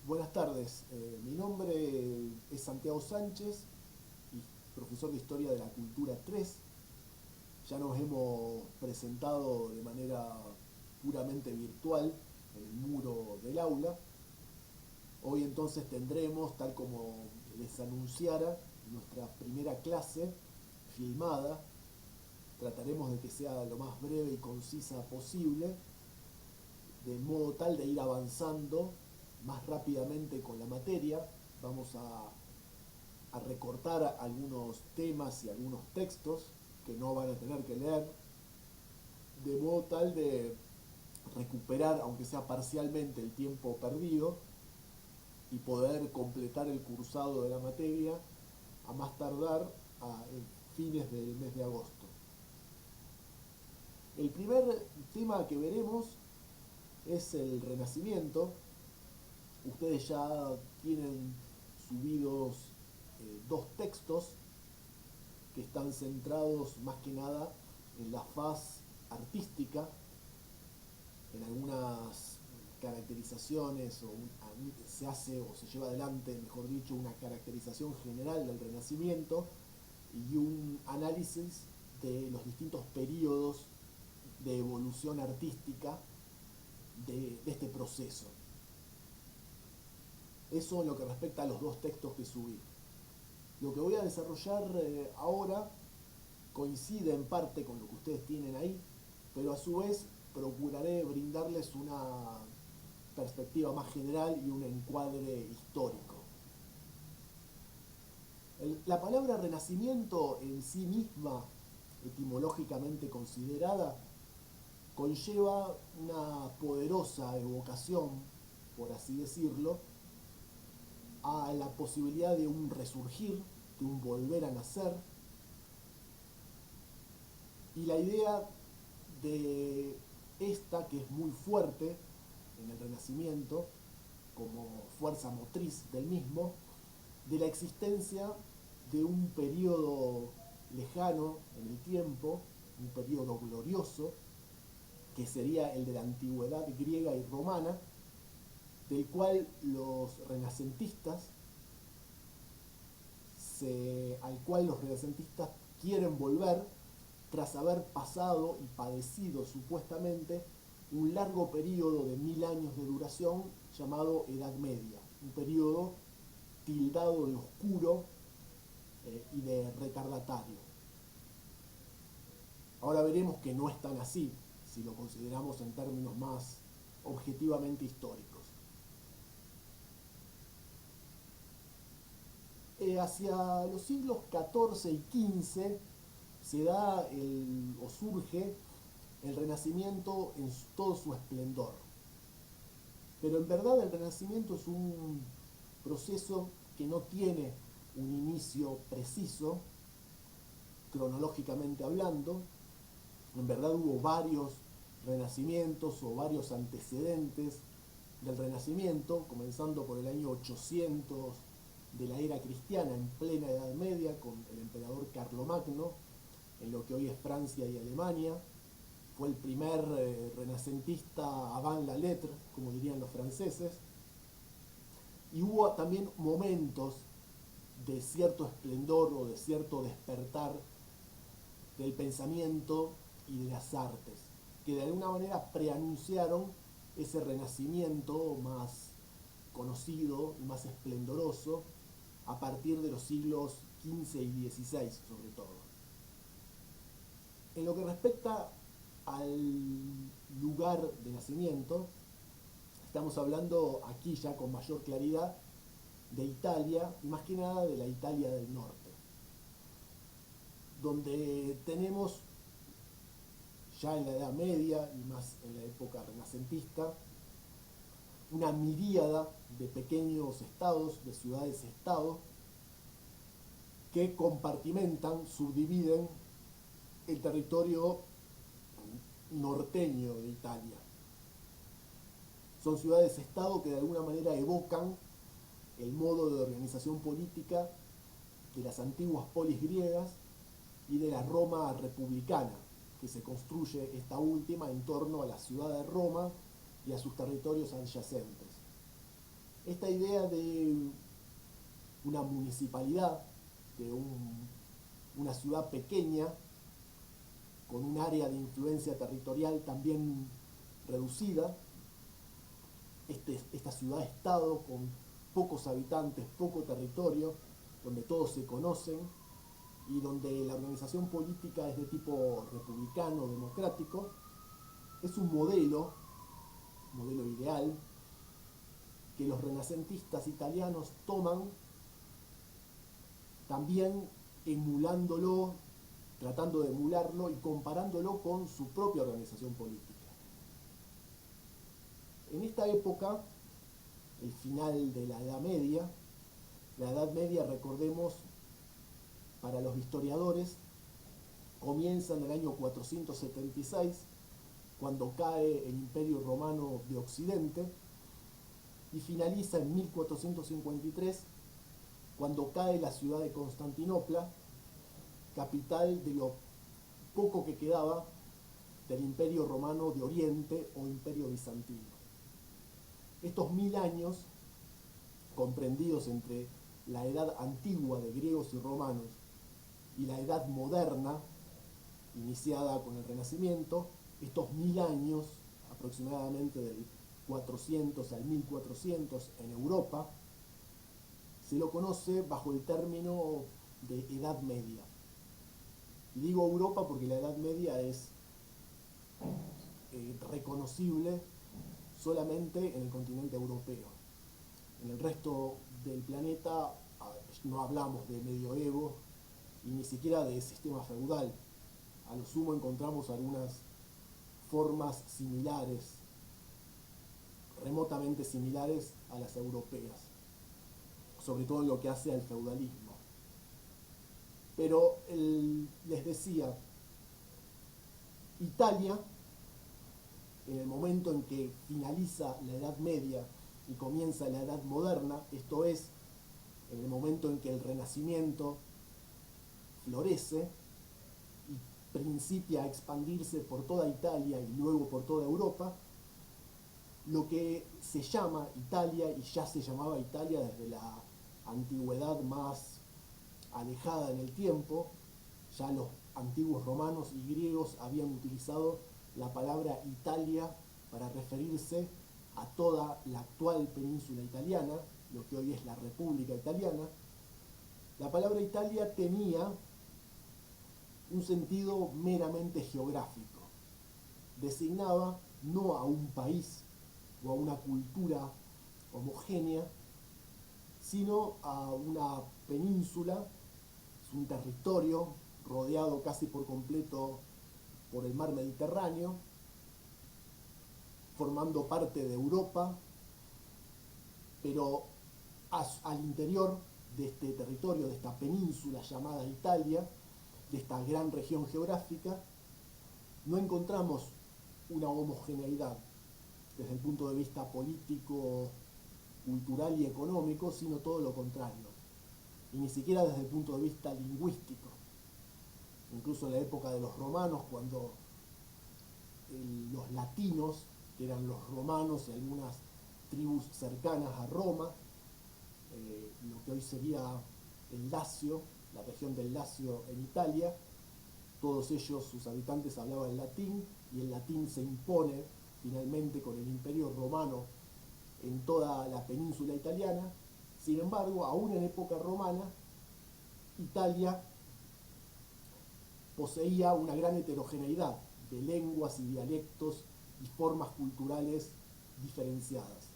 Buenas tardes, mi nombre es Santiago Sánchez y profesor de Historia de la Cultura 3. Ya nos hemos presentado de manera puramente virtual en el muro del aula. Hoy entonces tendremos, tal como les anunciara, nuestra primera clase filmada. Trataremos de que sea lo más breve y concisa posible, de modo tal de ir avanzando más rápidamente con la materia. Vamos a recortar algunos temas y algunos textos que no van a tener que leer, de modo tal de recuperar, aunque sea parcialmente, el tiempo perdido y poder completar el cursado de la materia a más tardar a fines del mes de agosto. El primer tema que veremos es el Renacimiento. Ustedes ya tienen subidos dos textos que están centrados más que nada en la faz artística, en algunas caracterizaciones, se hace o se lleva adelante, mejor dicho, una caracterización general del Renacimiento y un análisis de los distintos periodos de evolución artística de este proceso. Eso en lo que respecta a los dos textos que subí. Lo que voy a desarrollar ahora coincide en parte con lo que ustedes tienen ahí, pero a su vez procuraré brindarles una perspectiva más general y un encuadre histórico. La palabra renacimiento en sí misma, etimológicamente considerada, conlleva una poderosa evocación, por así decirlo, a la posibilidad de un resurgir, de un volver a nacer, y la idea de esta, que es muy fuerte en el Renacimiento, como fuerza motriz del mismo, de la existencia de un periodo lejano en el tiempo, un periodo glorioso, que sería el de la antigüedad griega y romana, del cual los renacentistas al cual los renacentistas quieren volver tras haber pasado y padecido supuestamente un largo periodo de 1000 años de duración llamado Edad Media, un periodo tildado de oscuro y de retardatario. Ahora veremos que no es tan así, si lo consideramos en términos más objetivamente históricos. Hacia los siglos XIV y XV se da o surge el Renacimiento en todo su esplendor. Pero en verdad el Renacimiento es un proceso que no tiene un inicio preciso, cronológicamente hablando. En verdad hubo varios renacimientos o varios antecedentes del Renacimiento, comenzando por el año 800 de la era cristiana, en plena Edad Media, con el emperador Carlomagno, en lo que hoy es Francia y Alemania. Fue el primer renacentista avant la lettre, como dirían los franceses. Y hubo también momentos de cierto esplendor o de cierto despertar del pensamiento y de las artes, que de alguna manera preanunciaron ese renacimiento más conocido y más esplendoroso a partir de los siglos XV y XVI, sobre todo. En lo que respecta al lugar de nacimiento, estamos hablando aquí ya con mayor claridad de Italia, y más que nada de la Italia del norte, donde tenemos ya en la Edad Media y más en la época renacentista una miríada de pequeños estados, de ciudades-estado, que compartimentan, subdividen el territorio norteño de Italia. Son ciudades-estado que de alguna manera evocan el modo de organización política de las antiguas polis griegas y de la Roma republicana, que se construye esta última en torno a la ciudad de Roma y a sus territorios adyacentes. Esta idea de una municipalidad, de una ciudad pequeña, con un área de influencia territorial también reducida, esta ciudad-estado con pocos habitantes, poco territorio, donde todos se conocen y donde la organización política es de tipo republicano, democrático, es un modelo ideal, que los renacentistas italianos toman también emulándolo, tratando de emularlo y comparándolo con su propia organización política. En esta época, el final de la Edad Media, recordemos, para los historiadores, comienza en el año 476, cuando cae el Imperio Romano de Occidente, y finaliza en 1453, cuando cae la ciudad de Constantinopla, capital de lo poco que quedaba del Imperio Romano de Oriente o Imperio Bizantino. Estos 1000 años, comprendidos entre la edad antigua de griegos y romanos y la edad moderna, iniciada con el Renacimiento, estos 1000 años, aproximadamente del 400 al 1400 en Europa, se lo conoce bajo el término de Edad Media. Y digo Europa porque la Edad Media es reconocible solamente en el continente europeo. En el resto del planeta no hablamos de medioevo y ni siquiera de sistema feudal. A lo sumo encontramos algunas formas similares, remotamente similares a las europeas, sobre todo en lo que hace al feudalismo. Pero les decía, Italia, en el momento en que finaliza la Edad Media y comienza la Edad Moderna, esto es, en el momento en que el Renacimiento florece y principia a expandirse por toda Italia y luego por toda Europa, lo que se llama Italia, y ya se llamaba Italia desde la antigüedad más alejada en el tiempo, ya los antiguos romanos y griegos habían utilizado la palabra Italia para referirse a toda la actual península italiana, lo que hoy es la República Italiana. La palabra Italia tenía un sentido meramente geográfico. Designaba no a un país o a una cultura homogénea, sino a una península, un territorio rodeado casi por completo por el mar Mediterráneo, formando parte de Europa, pero al interior de este territorio, de esta península llamada Italia, de esta gran región geográfica, no encontramos una homogeneidad desde el punto de vista político, cultural y económico, sino todo lo contrario, y ni siquiera desde el punto de vista lingüístico. Incluso en la época de los romanos, cuando los latinos, que eran los romanos y algunas tribus cercanas a Roma, lo que hoy sería el Lacio, la región del Lacio en Italia, todos ellos, sus habitantes, hablaban latín, y el latín se impone finalmente con el Imperio Romano en toda la península italiana. Sin embargo, aún en época romana, Italia poseía una gran heterogeneidad de lenguas y dialectos y formas culturales diferenciadas.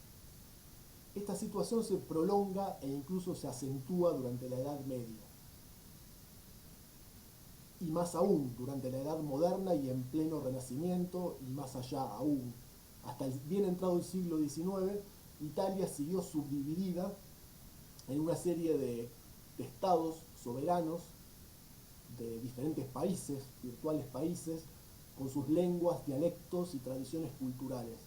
Esta situación se prolonga e incluso se acentúa durante la Edad Media, y más aún durante la Edad Moderna y en pleno Renacimiento, y más allá aún. Hasta bien entrado el siglo XIX, Italia siguió subdividida en una serie de estados soberanos de diferentes países, virtuales países, con sus lenguas, dialectos y tradiciones culturales.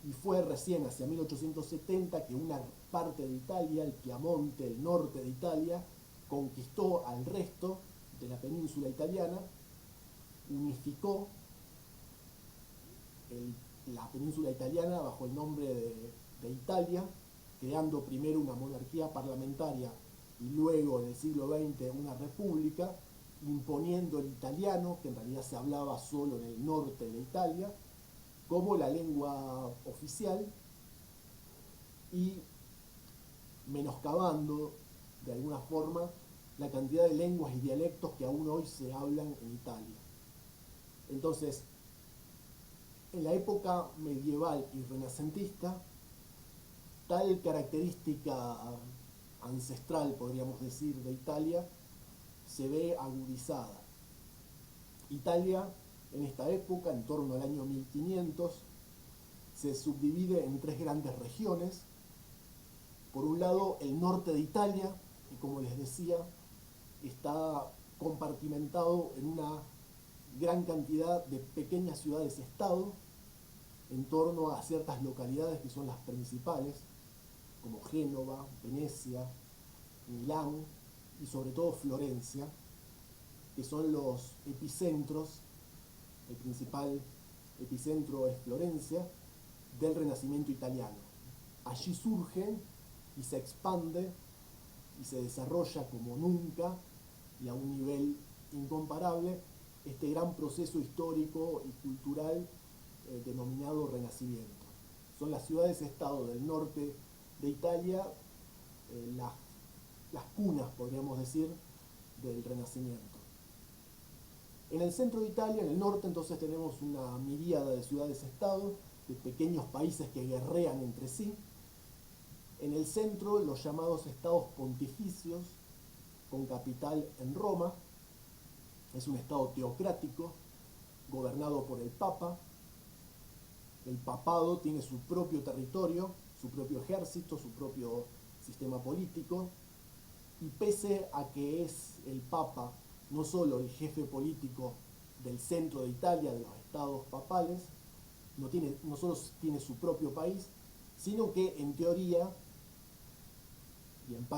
Y fue recién hacia 1870 que una parte de Italia, el Piamonte, el norte de Italia, conquistó al resto de la península italiana, unificó la península italiana bajo el nombre de Italia, creando primero una monarquía parlamentaria y luego en el siglo XX una república, imponiendo el italiano, que en realidad se hablaba solo en el norte de Italia, como la lengua oficial y menoscabando de alguna forma la cantidad de lenguas y dialectos que aún hoy se hablan en Italia. Entonces, en la época medieval y renacentista, tal característica ancestral, podríamos decir, de Italia, se ve agudizada. Italia, en esta época, en torno al año 1500, se subdivide en tres grandes regiones. Por un lado, el norte de Italia, que como les decía, está compartimentado en una gran cantidad de pequeñas ciudades-estado, en torno a ciertas localidades que son las principales, como Génova, Venecia, Milán y sobre todo Florencia, que son los epicentros. El principal epicentro es Florencia, del Renacimiento italiano. Allí surge y se expande y se desarrolla como nunca y a un nivel incomparable este gran proceso histórico y cultural denominado Renacimiento. Son las ciudades-estado del norte de Italia las cunas, podríamos decir, del Renacimiento. En el centro de Italia, en el norte, entonces tenemos una miríada de ciudades-estado, de pequeños países que guerrean entre sí. En el centro, los llamados estados pontificios, con capital en Roma. Es un estado teocrático, gobernado por el Papa. El papado tiene su propio territorio, su propio ejército, su propio sistema político, y pese a que es el Papa no solo el jefe político del centro de Italia, de los estados papales, no solo tiene su propio país, sino que en teoría, y en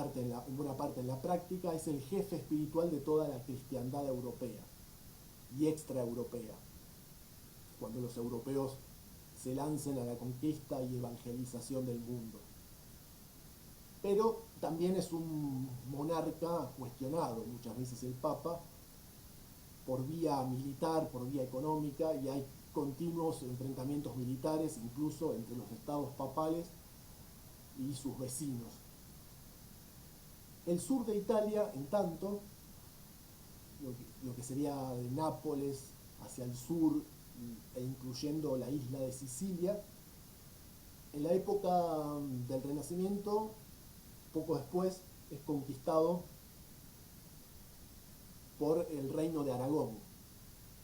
buena parte en la práctica, es el jefe espiritual de toda la cristiandad europea y extraeuropea, cuando los europeos se lancen a la conquista y evangelización del mundo. Pero también es un monarca cuestionado, muchas veces el Papa, por vía militar, por vía económica, y hay continuos enfrentamientos militares, incluso entre los estados papales y sus vecinos. El sur de Italia, en tanto, lo que sería de Nápoles hacia el sur e incluyendo la isla de Sicilia, en la época del Renacimiento, poco después, es conquistado por el reino de Aragón.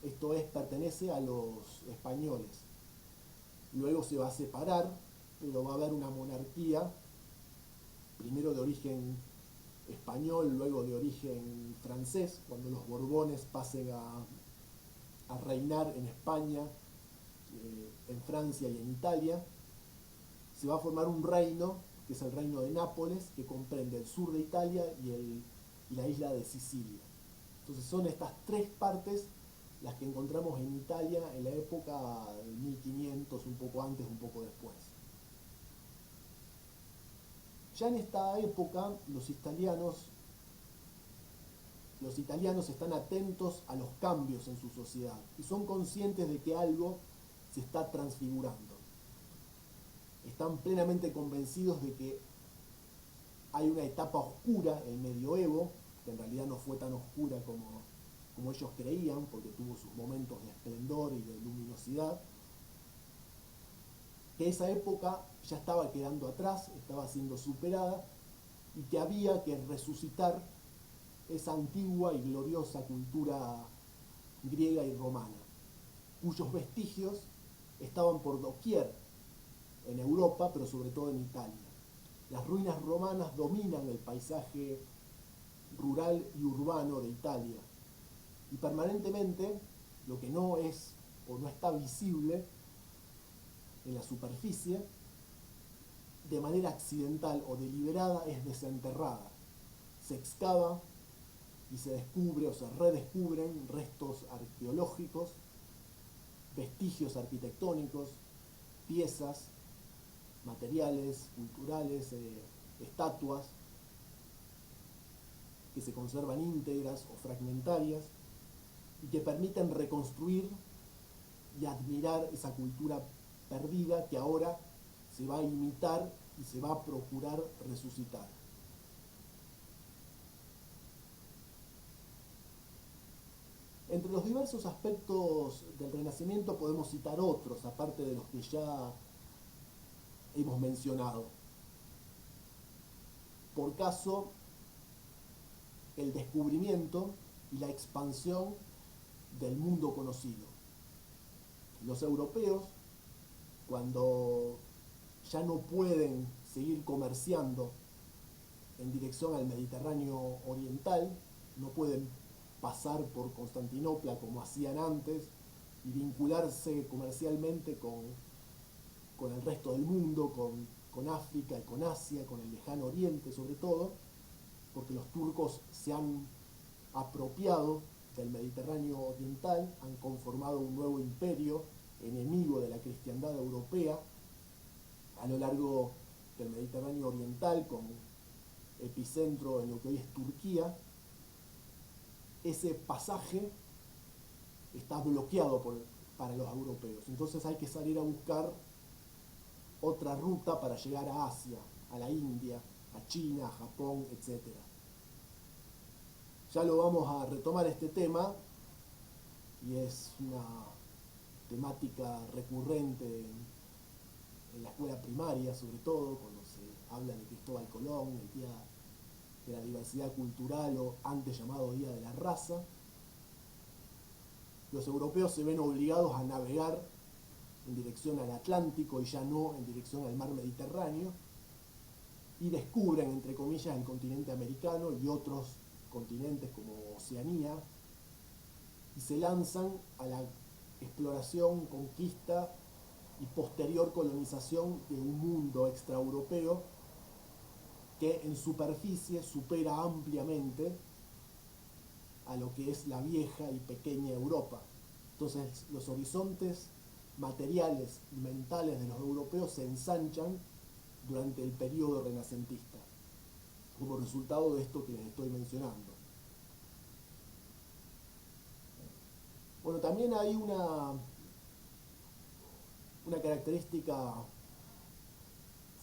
Esto es, pertenece a los españoles. Luego se va a separar, pero va a haber una monarquía, primero de origen español, luego de origen francés, cuando los Borbones pasen a reinar en España, en Francia y en Italia. Se va a formar un reino, que es el reino de Nápoles, que comprende el sur de Italia y la isla de Sicilia. Entonces son estas tres partes las que encontramos en Italia en la época de 1500, un poco antes, un poco después. Ya en esta época los italianos están atentos a los cambios en su sociedad y son conscientes de que algo se está transfigurando. Están plenamente convencidos de que hay una etapa oscura, el medioevo, que en realidad no fue tan oscura como ellos creían, porque tuvo sus momentos de esplendor y de luminosidad, que esa época ya estaba quedando atrás, estaba siendo superada, y que había que resucitar esa antigua y gloriosa cultura griega y romana, cuyos vestigios estaban por doquier en Europa, pero sobre todo en Italia. Las ruinas romanas dominan el paisaje rural y urbano de Italia, y permanentemente lo que no es o no está visible en la superficie, de manera accidental o deliberada, es desenterrada. Se excava y se descubre o se redescubren restos arqueológicos, vestigios arquitectónicos, piezas materiales, culturales, estatuas que se conservan íntegras o fragmentarias y que permiten reconstruir y admirar esa cultura perdida que ahora se va a imitar y se va a procurar resucitar. Entre los diversos aspectos del Renacimiento podemos citar otros, aparte de los que ya hemos mencionado. Por caso, el descubrimiento y la expansión del mundo conocido. Los europeos, cuando ya no pueden seguir comerciando en dirección al Mediterráneo oriental, no pueden pasar por Constantinopla como hacían antes y vincularse comercialmente con el resto del mundo, con África y con Asia, con el lejano oriente sobre todo, porque los turcos se han apropiado del Mediterráneo oriental, han conformado un nuevo imperio enemigo de la cristiandad europea a lo largo del Mediterráneo oriental, con epicentro en lo que hoy es Turquía. Ese pasaje está bloqueado para los europeos, entonces hay que salir a buscar otra ruta para llegar a Asia, a la India, a China, a Japón, etc. Ya lo vamos a retomar este tema, y es una temática recurrente en la escuela primaria, sobre todo cuando se habla de Cristóbal Colón, el Día de la Diversidad Cultural, o antes llamado Día de la Raza. Los europeos se ven obligados a navegar en dirección al Atlántico y ya no en dirección al mar Mediterráneo, y descubren, entre comillas, el continente americano y otros continentes como Oceanía, y se lanzan a la exploración, conquista y posterior colonización de un mundo extraeuropeo que en superficie supera ampliamente a lo que es la vieja y pequeña Europa. Entonces los horizontes materiales y mentales de los europeos se ensanchan durante el periodo renacentista, como resultado de esto que les estoy mencionando. Bueno, también hay una característica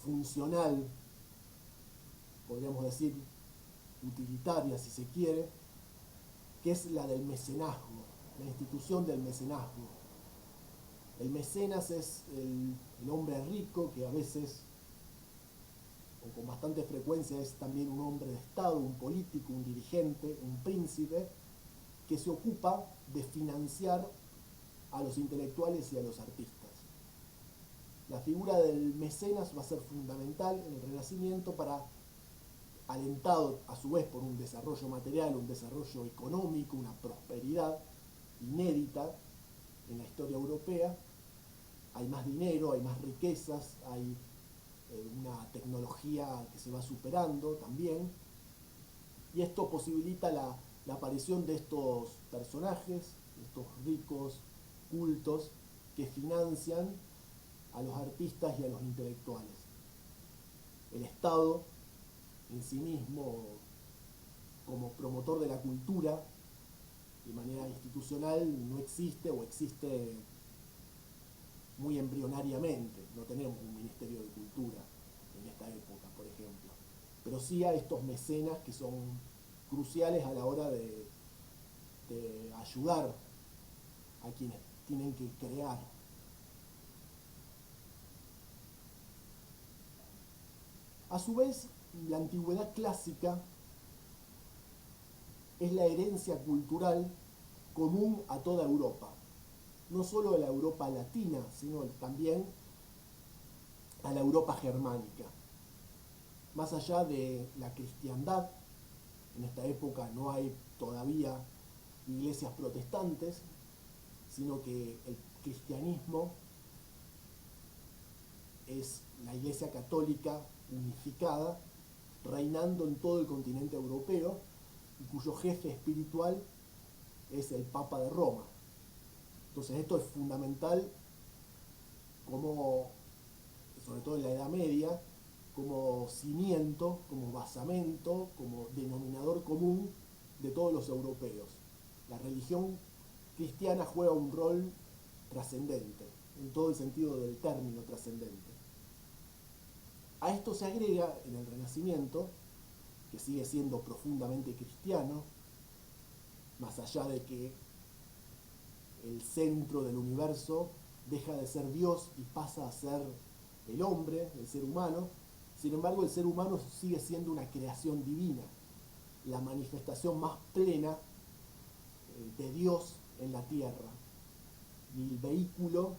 funcional, podríamos decir utilitaria si se quiere, que es la del mecenazgo, la institución del mecenazgo. El mecenas es el hombre rico que a veces, o con bastante frecuencia, es también un hombre de Estado, un político, un dirigente, un príncipe, que se ocupa de financiar a los intelectuales y a los artistas. La figura del mecenas va a ser fundamental en el Renacimiento para, alentado a su vez por un desarrollo material, un desarrollo económico, una prosperidad inédita en la historia europea. Hay más dinero, hay más riquezas, hay una tecnología que se va superando también, y esto posibilita la aparición de estos personajes, estos ricos, cultos, que financian a los artistas y a los intelectuales. El Estado en sí mismo, como promotor de la cultura de manera institucional, no existe, o existe muy embrionariamente. No tenemos un Ministerio de Cultura en esta época, por ejemplo, pero sí a estos mecenas que son cruciales a la hora de ayudar a quienes tienen que crear. A su vez, la antigüedad clásica es la herencia cultural común a toda Europa, no solo a la Europa latina, sino también a la Europa germánica. Más allá de la cristiandad, en esta época no hay todavía iglesias protestantes, sino que el cristianismo es la iglesia católica unificada, reinando en todo el continente europeo, y cuyo jefe espiritual es el Papa de Roma. Entonces esto es fundamental, como sobre todo en la Edad Media, como cimiento, como basamento, como denominador común de todos los europeos. La religión cristiana juega un rol trascendente, en todo el sentido del término trascendente. A esto se agrega en el Renacimiento, que sigue siendo profundamente cristiano, más allá de que el centro del universo deja de ser Dios y pasa a ser el hombre, el ser humano. Sin embargo, el ser humano sigue siendo una creación divina, la manifestación más plena de Dios en la tierra, y el vehículo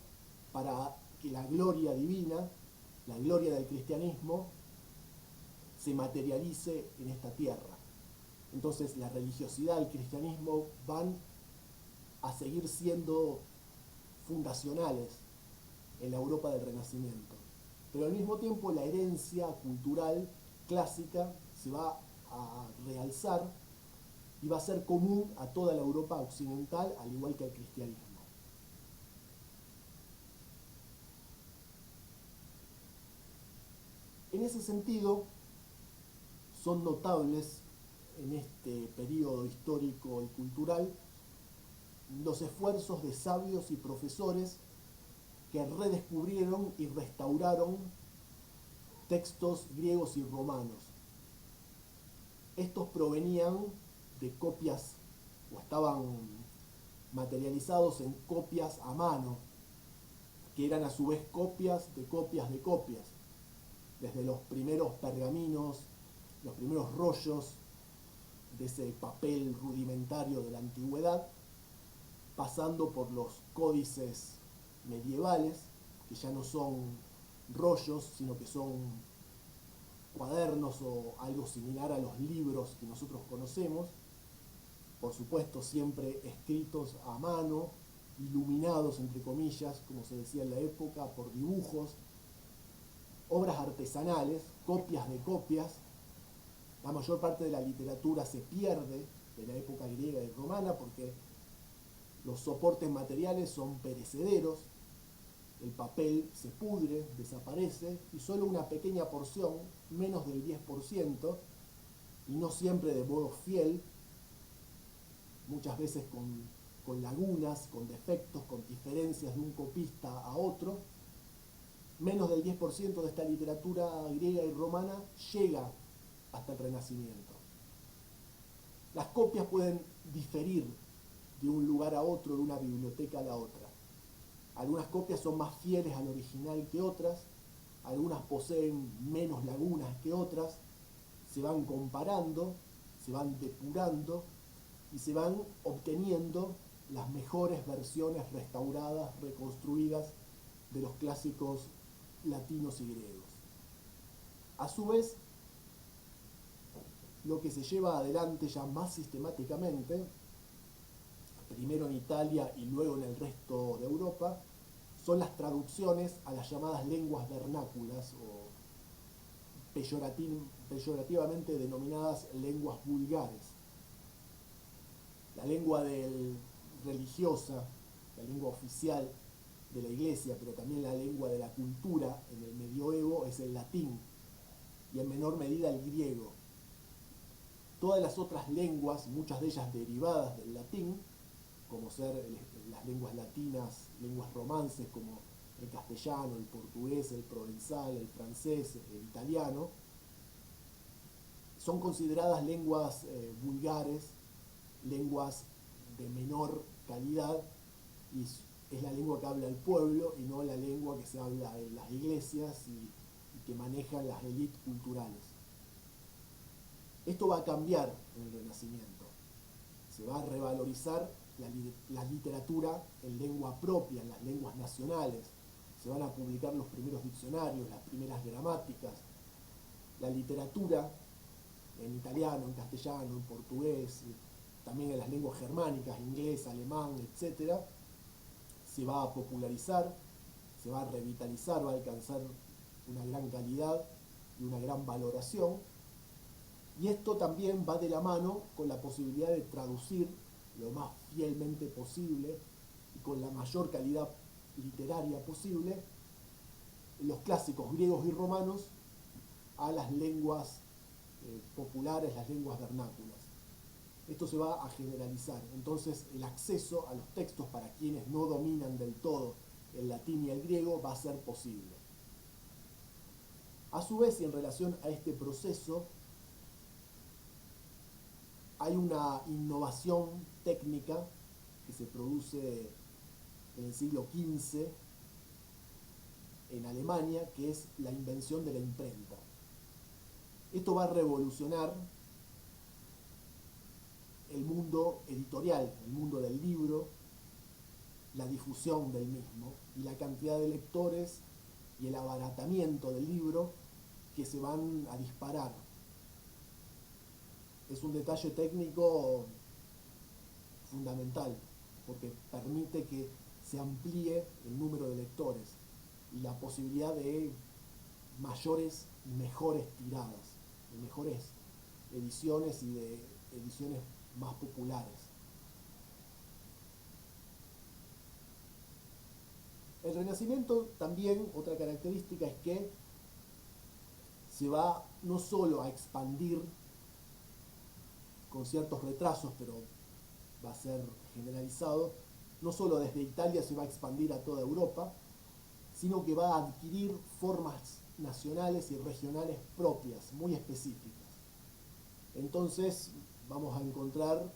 para que la gloria divina, la gloria del cristianismo, se materialice en esta tierra. Entonces la religiosidad y el cristianismo van a seguir siendo fundacionales en la Europa del Renacimiento. Pero al mismo tiempo la herencia cultural clásica se va a realzar y va a ser común a toda la Europa occidental, al igual que al cristianismo. En ese sentido, son notables en este periodo histórico y cultural los esfuerzos de sabios y profesores que redescubrieron y restauraron textos griegos y romanos. Estos provenían de copias o estaban materializados en copias a mano, que eran a su vez copias de copias de copias, desde los primeros pergaminos, los primeros rollos de ese papel rudimentario de la antigüedad, pasando por los códices medievales, que ya no son rollos, sino que son cuadernos o algo similar a los libros que nosotros conocemos, por supuesto siempre escritos a mano, iluminados entre comillas, como se decía en la época, por dibujos, obras artesanales, copias de copias. La mayor parte de la literatura se pierde de la época griega y romana porque los soportes materiales son perecederos, el papel se pudre, desaparece, y solo una pequeña porción, menos del 10%, y no siempre de modo fiel, muchas veces con lagunas, con defectos, con diferencias de un copista a otro, menos del 10% de esta literatura griega y romana llega hasta el Renacimiento. Las copias pueden diferir de un lugar a otro, de una biblioteca a la otra. Algunas copias son más fieles al original que otras, algunas poseen menos lagunas que otras, se van comparando, se van depurando y se van obteniendo las mejores versiones restauradas, reconstruidas de los clásicos latinos y griegos. A su vez, lo que se lleva adelante ya más sistemáticamente, primero en Italia y luego en el resto de Europa, son las traducciones a las llamadas lenguas vernáculas o peyorativamente denominadas lenguas vulgares. La lengua religiosa, la lengua oficial de la iglesia, pero también la lengua de la cultura en el medioevo es el latín y en menor medida el griego. Todas las otras lenguas, muchas de ellas derivadas del latín, como ser las lenguas latinas, lenguas romances como el castellano, el portugués, el provenzal, el francés, el italiano, son consideradas lenguas vulgares, lenguas de menor calidad, y es la lengua que habla el pueblo y no la lengua que se habla en las iglesias y que manejan las élites culturales. Esto va a cambiar en el Renacimiento. Se va a revalorizar la literatura en lengua propia, en las lenguas nacionales. Se van a publicar los primeros diccionarios, las primeras gramáticas. La literatura en italiano, en castellano, en portugués, también en las lenguas germánicas, inglés, alemán, etc., se va a popularizar, se va a revitalizar, va a alcanzar una gran calidad y una gran valoración. Y esto también va de la mano con la posibilidad de traducir lo más fielmente posible y con la mayor calidad literaria posible los clásicos griegos y romanos a las lenguas populares, las lenguas vernáculas. Esto se va a generalizar. Entonces el acceso a los textos para quienes no dominan del todo el latín y el griego va a ser posible. A su vez, y en relación a este proceso, hay una innovación técnica que se produce en el siglo XV en Alemania, que es la invención de la imprenta. Esto va a revolucionar el mundo editorial, el mundo del libro, la difusión del mismo y la cantidad de lectores y el abaratamiento del libro que se van a disparar. Es un detalle técnico fundamental porque permite que se amplíe el número de lectores y la posibilidad de mayores y mejores tiradas, de mejores ediciones y de ediciones más populares. El Renacimiento también, otra característica es que se va no solo a expandir con ciertos retrasos, pero va a ser generalizado, no solo desde Italia se va a expandir a toda Europa, sino que va a adquirir formas nacionales y regionales propias, muy específicas. Entonces vamos a encontrar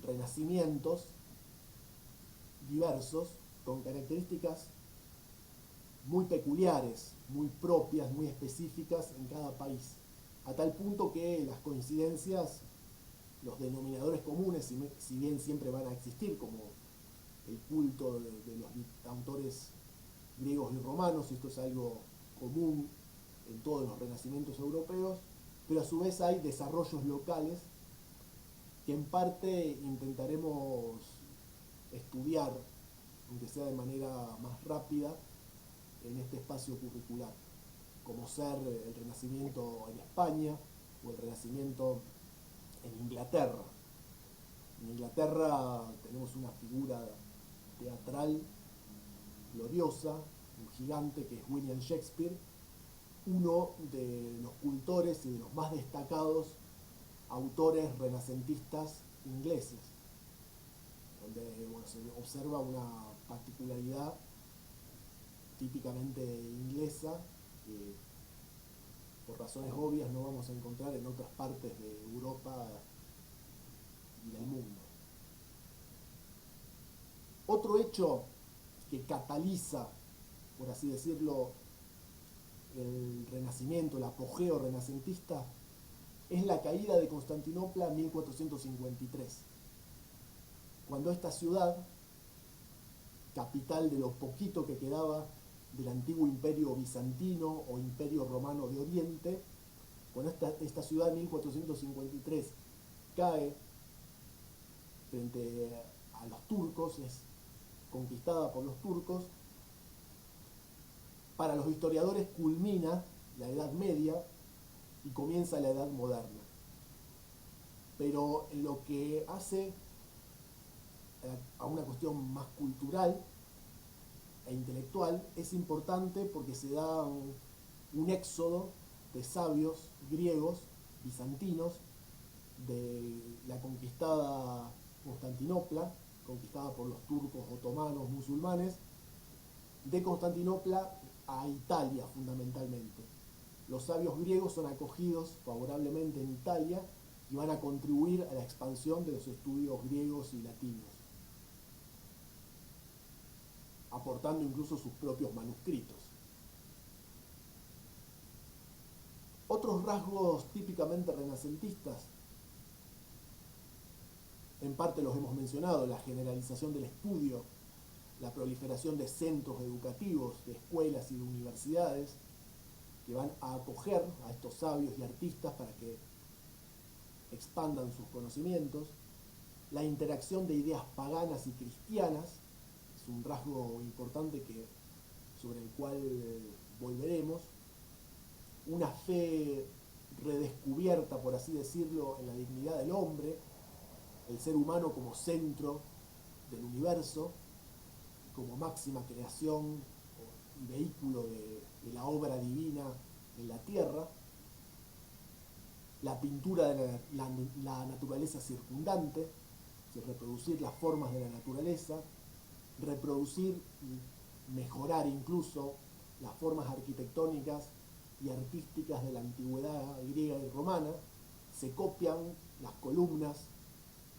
renacimientos diversos con características muy peculiares, muy propias, muy específicas en cada país, a tal punto que las coincidencias, los denominadores comunes, si bien siempre van a existir, como el culto de los autores griegos y romanos, esto es algo común en todos los renacimientos europeos, pero a su vez hay desarrollos locales que en parte intentaremos estudiar, aunque sea de manera más rápida, en este espacio curricular, como ser el Renacimiento en España o el Renacimiento en Inglaterra. En Inglaterra tenemos una figura teatral gloriosa, un gigante que es William Shakespeare, uno de los cultores y de los más destacados autores renacentistas ingleses, donde se observa una particularidad típicamente inglesa que por razones obvias no vamos a encontrar en otras partes de Europa y del mundo. Otro hecho que cataliza, por así decirlo, el renacimiento, el apogeo renacentista, es la caída de Constantinopla en 1453, cuando esta ciudad, capital de lo poquito que quedaba del antiguo imperio bizantino o imperio romano de Oriente, cuando esta ciudad en 1453 cae frente a los turcos, es conquistada por los turcos, para los historiadores culmina la Edad Media y comienza la Edad Moderna. Pero en lo que hace a una cuestión más cultural e intelectual, es importante porque se da un éxodo de sabios griegos, bizantinos, de la conquistada Constantinopla, conquistada por los turcos, otomanos, musulmanes, de Constantinopla a Italia fundamentalmente. Los sabios griegos son acogidos favorablemente en Italia y van a contribuir a la expansión de los estudios griegos y latinos, aportando incluso sus propios manuscritos. Otros rasgos típicamente renacentistas, en parte los hemos mencionado: la generalización del estudio, la proliferación de centros educativos, de escuelas y de universidades que van a acoger a estos sabios y artistas para que expandan sus conocimientos, la interacción de ideas paganas y cristianas, es un rasgo importante sobre el cual volveremos, una fe redescubierta, por así decirlo, en la dignidad del hombre, el ser humano como centro del universo, como máxima creación y vehículo de la obra divina en la tierra, la pintura de la naturaleza circundante, es decir, reproducir las formas de la naturaleza, reproducir y mejorar incluso las formas arquitectónicas y artísticas de la antigüedad griega y romana. Se copian las columnas,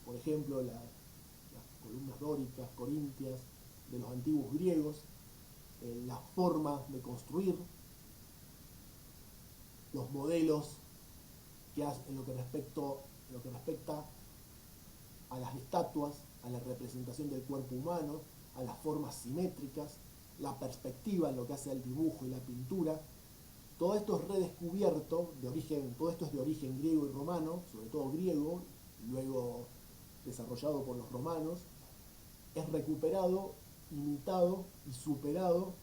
por ejemplo, las columnas dóricas, corintias, de los antiguos griegos, las formas de construir, los modelos que hacen en lo que respecta a las estatuas, a la representación del cuerpo humano, a las formas simétricas, la perspectiva en lo que hace al dibujo y la pintura. Todo esto es redescubierto, todo esto es de origen griego y romano, sobre todo griego, luego desarrollado por los romanos, es recuperado, imitado y superado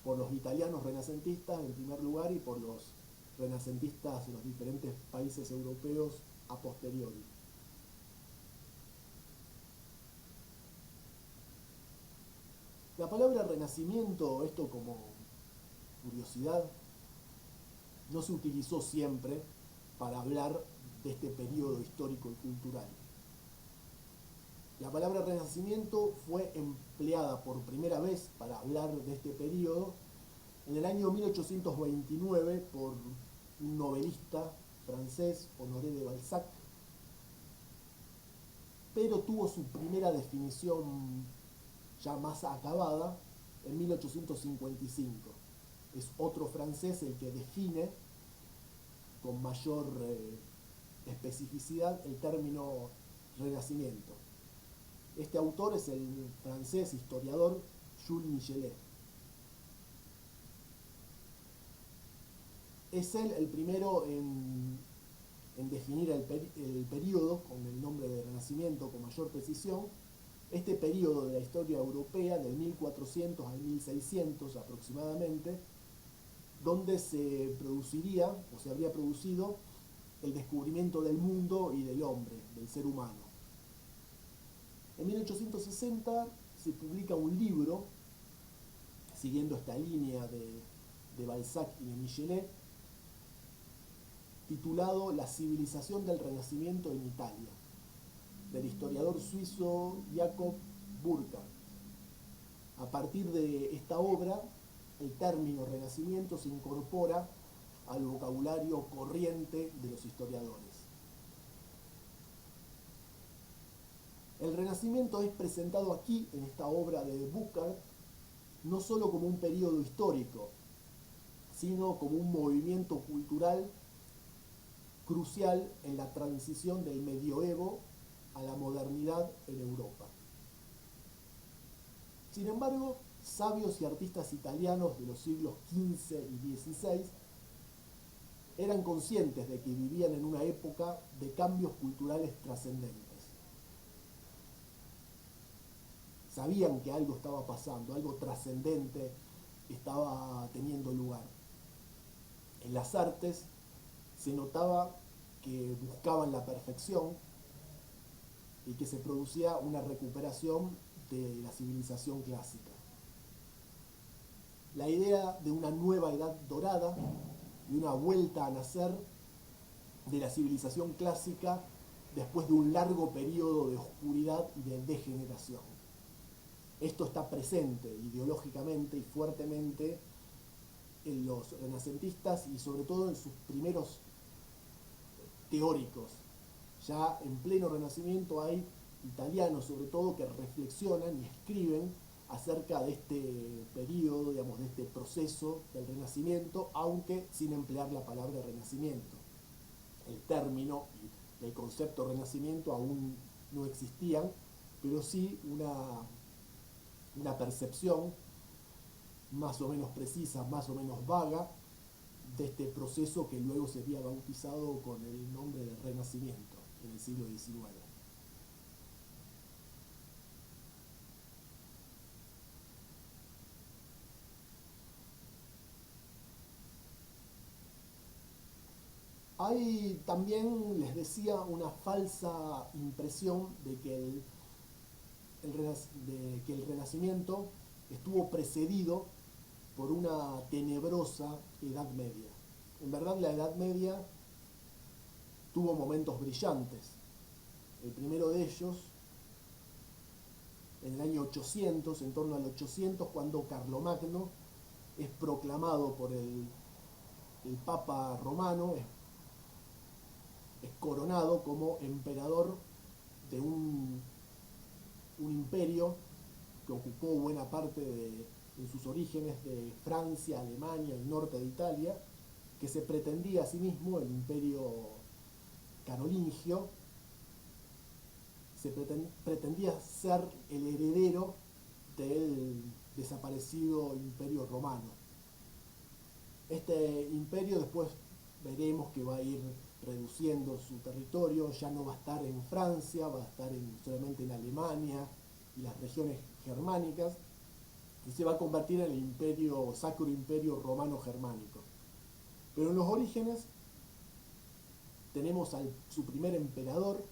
por los italianos renacentistas en primer lugar y por los renacentistas de los diferentes países europeos a posteriori. La palabra renacimiento, esto como curiosidad, no se utilizó siempre para hablar de este periodo histórico y cultural. La palabra renacimiento fue empleada por primera vez para hablar de este periodo en el año 1829 por un novelista francés, Honoré de Balzac, pero tuvo su primera definición ya más acabada en 1855. Es otro francés el que define con mayor especificidad el término renacimiento. Este autor es el francés historiador Jules Michelet. Es él el primero en definir el periodo con el nombre de Renacimiento con mayor precisión. Este periodo de la historia europea, del 1400 al 1600 aproximadamente, donde se produciría o se habría producido el descubrimiento del mundo y del hombre, del ser humano. En 1860 se publica un libro, siguiendo esta línea de Balzac y de Michelet, titulado La civilización del Renacimiento en Italia, del historiador suizo Jacob Burckhardt. A partir de esta obra, el término renacimiento se incorpora al vocabulario corriente de los historiadores. El Renacimiento es presentado aquí, en esta obra de Burckhardt, no solo como un periodo histórico, sino como un movimiento cultural crucial en la transición del medioevo a la modernidad en Europa. Sin embargo, sabios y artistas italianos de los siglos XV y XVI eran conscientes de que vivían en una época de cambios culturales trascendentes. Sabían que algo estaba pasando, algo trascendente estaba teniendo lugar. En las artes se notaba que buscaban la perfección y que se producía una recuperación de la civilización clásica. La idea de una nueva edad dorada y una vuelta a nacer de la civilización clásica después de un largo periodo de oscuridad y de degeneración. Esto está presente ideológicamente y fuertemente en los renacentistas y sobre todo en sus primeros teóricos. Ya en pleno Renacimiento hay italianos sobre todo que reflexionan y escriben acerca de este periodo, digamos, de este proceso del Renacimiento, aunque sin emplear la palabra Renacimiento. El término y el concepto Renacimiento aún no existían, pero sí una percepción más o menos precisa, más o menos vaga, de este proceso que luego sería bautizado con el nombre de Renacimiento en el siglo XIX. Hay también, les decía, una falsa impresión de que el Renacimiento estuvo precedido por una tenebrosa Edad Media. En verdad, la Edad Media tuvo momentos brillantes. El primero de ellos, en el año 800, en torno al 800, cuando Carlomagno es proclamado por el Papa Romano, es coronado como emperador de un imperio que ocupó buena parte en sus orígenes de Francia, Alemania, el norte de Italia, que se pretendía a sí mismo el imperio carolingio, pretendía ser el heredero del desaparecido imperio romano. Este imperio después veremos que va a ir reduciendo su territorio, ya no va a estar en Francia, va a estar solamente en Alemania y las regiones germánicas, y se va a convertir en el imperio, Sacro Imperio Romano Germánico. Pero en los orígenes tenemos a su primer emperador,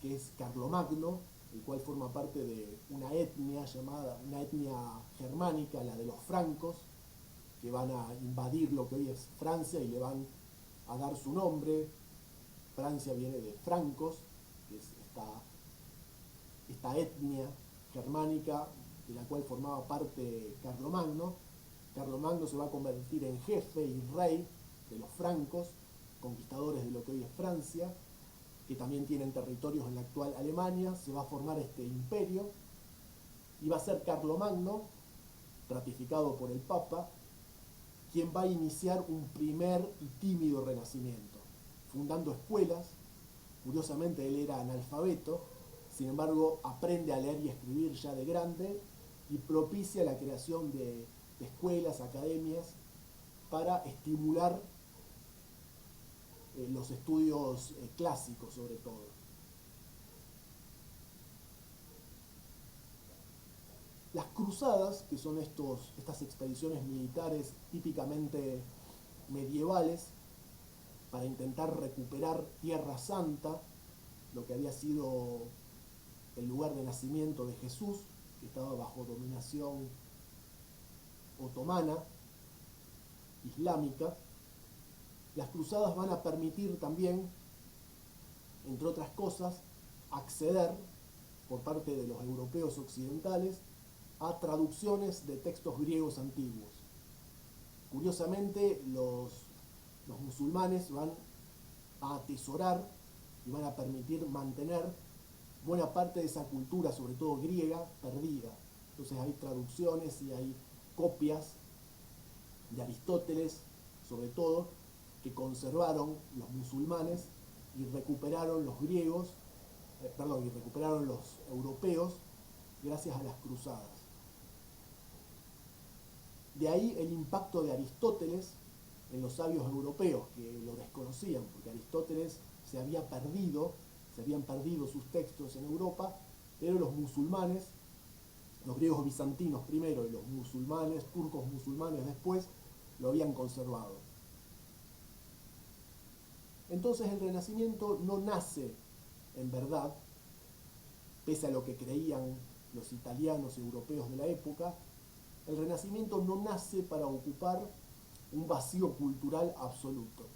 que es Carlomagno, el cual forma parte de una etnia germánica, la de los francos, que van a invadir lo que hoy es Francia y le van a dar su nombre. Francia viene de francos, que es esta etnia germánica de la cual formaba parte Carlomagno. Carlomagno se va a convertir en jefe y rey de los francos, conquistadores de lo que hoy es Francia, que también tienen territorios en la actual Alemania. Se va a formar este imperio y va a ser Carlomagno, ratificado por el Papa, quien va a iniciar un primer y tímido renacimiento, fundando escuelas. Curiosamente él era analfabeto, sin embargo aprende a leer y escribir ya de grande y propicia la creación de escuelas, academias, para estimular los estudios clásicos sobre todo. Las cruzadas, que son estas expediciones militares típicamente medievales, para intentar recuperar Tierra Santa, lo que había sido el lugar de nacimiento de Jesús, que estaba bajo dominación otomana, islámica. Las cruzadas van a permitir también, entre otras cosas, acceder por parte de los europeos occidentales a traducciones de textos griegos antiguos. Curiosamente, los musulmanes van a atesorar y van a permitir mantener buena parte de esa cultura, sobre todo griega, perdida. Entonces hay traducciones y hay copias de Aristóteles, sobre todo, que conservaron los musulmanes y recuperaron los griegos, y recuperaron los europeos gracias a las cruzadas. De ahí el impacto de Aristóteles en los sabios europeos, que lo desconocían, porque Aristóteles se habían perdido sus textos en Europa, pero los musulmanes, los griegos bizantinos primero y los musulmanes, turcos musulmanes después, lo habían conservado. Entonces el Renacimiento no nace, en verdad, pese a lo que creían los italianos y europeos de la época, el Renacimiento no nace para ocupar un vacío cultural absoluto,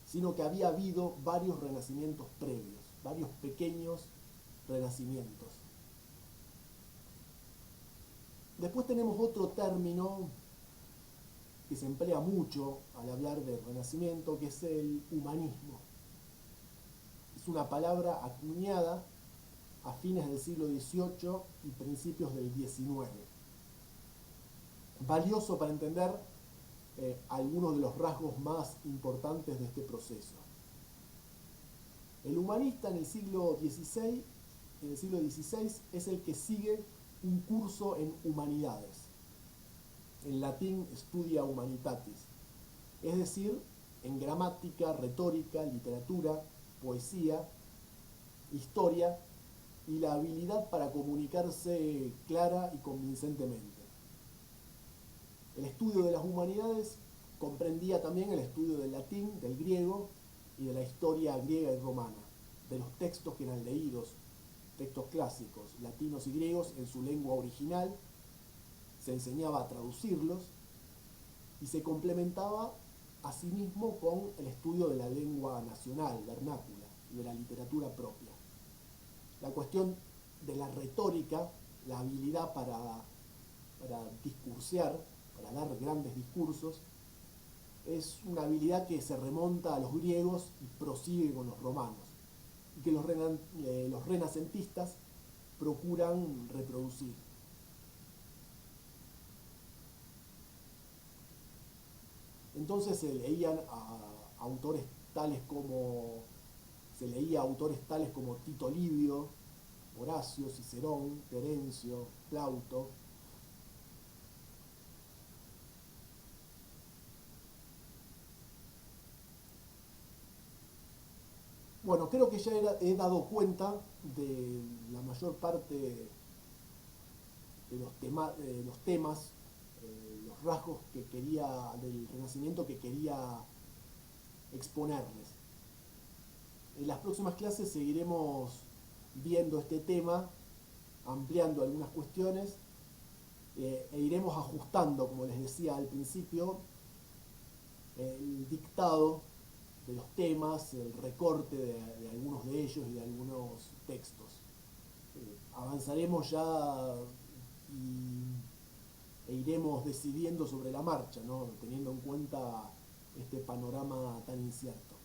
sino que había habido varios renacimientos previos, varios pequeños renacimientos. Después tenemos otro término que se emplea mucho al hablar del Renacimiento, que es el humanismo. Es una palabra acuñada a fines del siglo XVIII y principios del XIX. Valioso para entender algunos de los rasgos más importantes de este proceso. El humanista en el siglo XVI es el que sigue un curso en humanidades. En latín studia humanitatis, es decir, en gramática, retórica, literatura, poesía, historia y la habilidad para comunicarse clara y convincentemente. El estudio de las humanidades comprendía también el estudio del latín, del griego y de la historia griega y romana, de los textos que eran leídos, textos clásicos, latinos y griegos en su lengua original, se enseñaba a traducirlos y se complementaba asimismo con el estudio de la lengua nacional, vernácula, y de la literatura propia. La cuestión de la retórica, la habilidad para discursear, para dar grandes discursos, es una habilidad que se remonta a los griegos y prosigue con los romanos, y que los renacentistas procuran reproducir. Entonces se leía a autores tales como Tito Livio, Horacio, Cicerón, Terencio, Plauto. Bueno, creo que ya he dado cuenta de la mayor parte de los temas, los rasgos del Renacimiento que quería exponerles. En las próximas clases seguiremos viendo este tema, ampliando algunas cuestiones e iremos ajustando, como les decía al principio, el dictado de los temas, el recorte de algunos de ellos y de algunos textos. Avanzaremos ya e iremos decidiendo sobre la marcha, ¿no? Teniendo en cuenta este panorama tan incierto.